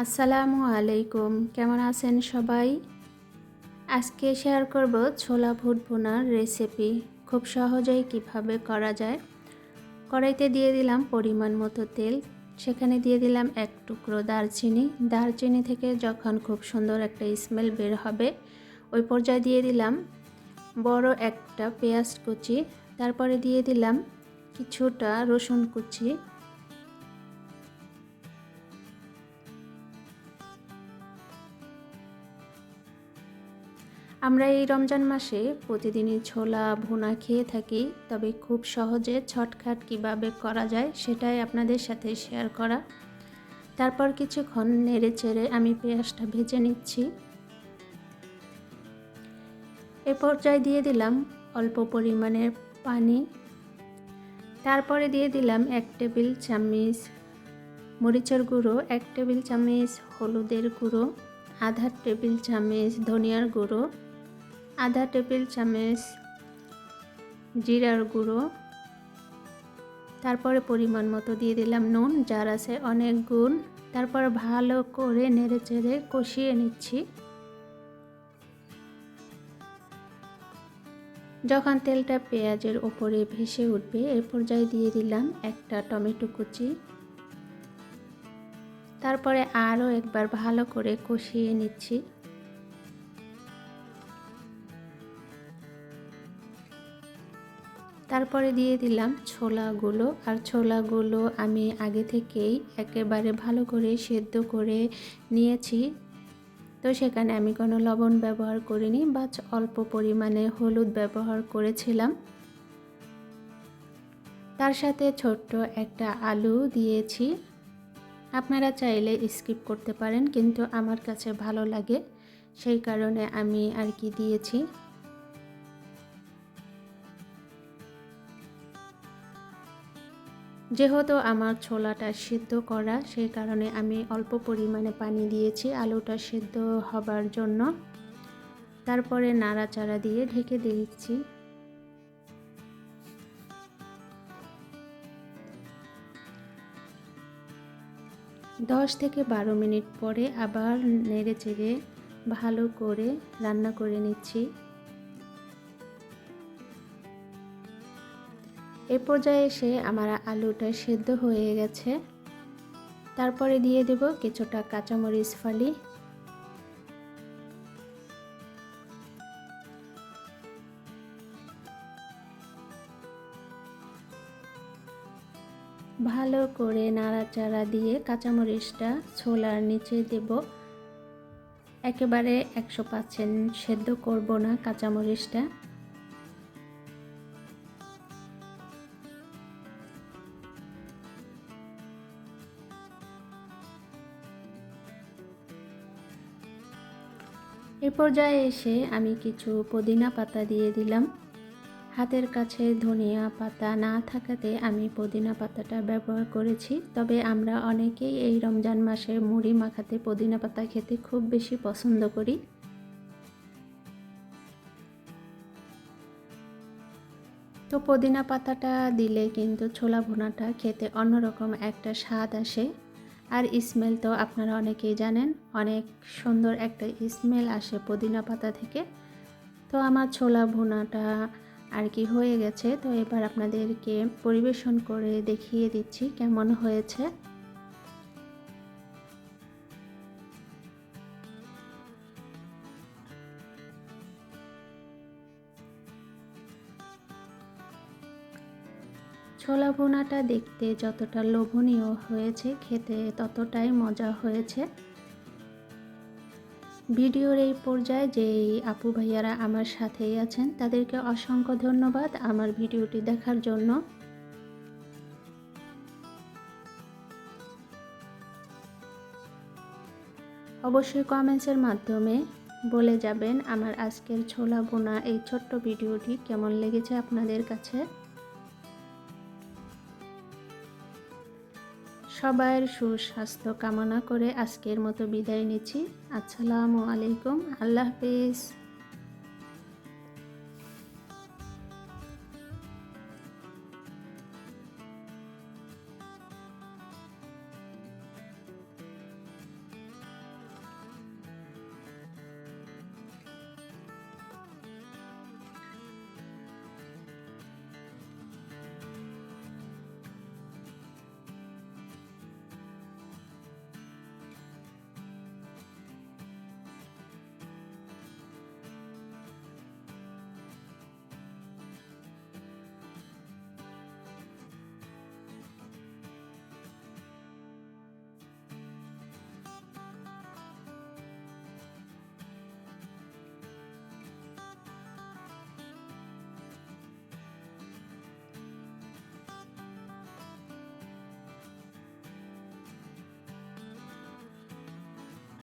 আসসালামু আলাইকুম, কেমন আছেন সবাই? আজকে শেয়ার করব ছোলা বুট ভুনার রেসিপি। খুব সহজেই কিভাবে করা যায়। কড়াইতে দিয়ে দিলাম পরিমাণ মতো তেল, সেখানে দিয়ে দিলাম এক টুকরো দারচিনি। দারচিনি থেকে যখন খুব সুন্দর একটা স্মেল বের হবে, ওই পর্যায়ে দিয়ে দিলাম বড় একটা পেঁয়াজ কুচি, তারপরে দিয়ে দিলাম কিছুটা রসুন কুচি। আমরা এই রমজান মাসে প্রতিদিনই ছোলা ভুনা খেয়ে থাকি, তবে খুব সহজে ছটখাট কিভাবে করা যায় সেটাই আপনাদের সাথে শেয়ার করা। তারপর কিছুক্ষণ নেড়ে চেড়ে আমি পেঁয়াজটা ভেজে নিচ্ছি। এ পর্যায়ে দিয়ে দিলাম অল্প পরিমাণের পানি, তারপরে দিয়ে দিলাম 1 টেবিল চামচ মরিচের গুঁড়ো, 1 টেবিল চামচ হলুদের গুঁড়ো, আধা টেবিল চামচ ধনিয়ার গুঁড়ো, আধা টেবিল চামচ জিরার গুঁড়ো, তারপরে পরিমাণ মতো দিয়ে দিলাম নুন, যার আছে অনেক গুণ। তারপর ভালো করে নেড়ে চেড়ে কষিয়ে নিচ্ছি। যখন তেলটা পেঁয়াজের ওপরে ভেসে উঠবে, এ পর্যায়ে দিয়ে দিলাম একটা টমেটো কুচি। তারপরে আরও একবার ভালো করে কষিয়ে নিচ্ছি। তারপরে দিয়ে দিলাম ছোলাগুলো, আর ছোলাগুলো আমি আগে থেকেই একেবারে ভালো করে সেদ্ধ করে নিয়েছি। তো সেখানে আমি কোনো লবণ ব্যবহার করিনি, বা অল্প পরিমাণে হলুদ ব্যবহার করেছিলাম। তার সাথে ছোট্ট একটা আলু দিয়েছি। আপনারা চাইলে স্কিপ করতে পারেন, কিন্তু আমার কাছে ভালো লাগে সেই কারণে আমি আর কি দিয়েছি। যেহেতু আমার ছোলাটা সিদ্ধ করা, সেই কারণে আমি অল্প পরিমাণে পানি দিয়েছি আলুটা সিদ্ধ হবার জন্য। তারপরে নাড়াচাড়া দিয়ে ঢেকে দিচ্ছি। দশ থেকে 12 মিনিট পরে আবার নেড়ে চেড়ে ভালো করে রান্না করে নিচ্ছি। এ পর্যায়ে এসে আমার আলুটা সেদ্ধ হয়ে গেছে। তারপরে দিয়ে দেব কিছুটা কাঁচামরিচ ফালি। ভালো করে নাড়াচাড়া দিয়ে কাঁচামরিচটা ছোলার নিচে দেব। একেবারে 100% সেদ্ধ করব না কাঁচামরিচটা। এই পর্যায়ে এসে আমি কিছু পুদিনা পাতা দিয়ে দিলাম। হাতের কাছে ধনিয়া পাতা না থাকাতে আমি পুদিনা পাতাটা ব্যবহার করেছি, তবে আমরা অনেকেই এই রমজান মাসে মুড়ি মাখাতে পুদিনা পাতা খেতে খুব বেশি পছন্দ করি। তো পুদিনা পাতাটা দিলে কিন্তু ছোলা ভুনাটা খেতে অন্যরকম একটা স্বাদ আসে। আর স্মেল তো আপনারা অনেকেই জানেন, অনেক সুন্দর একটা স্মেল আসে পুদিনা পাতা থেকে। তো আমার ছোলা ভুনাটা আর কি হয়ে গেছে। তো এবার আপনাদেরকে পরিবেশন করে দেখিয়ে দিচ্ছি কেমন হয়েছে। ছোলা ভুনাটা দেখতে যতটা লোভনীয় হয়েছে, খেতে ততটাই মজা হয়েছে। ভিডিওর এই পর্যায়ে যেই আপু ভাইয়ারা আমার সাথেই আছেন, তাদেরকে অসংখ্য ধন্যবাদ আমার ভিডিওটি দেখার জন্য। অবশ্যই কমেন্টসের মাধ্যমে বলে যাবেন আমার আজকের ছোলা ভুনা এই ছোট্ট ভিডিওটি কেমন লেগেছে আপনাদের কাছে। সবার সুস্বাস্থ্য কামনা করে আজকের মতো বিদায় নিচ্ছি। আসসালামু আলাইকুম, আল্লাহ হাফেজ।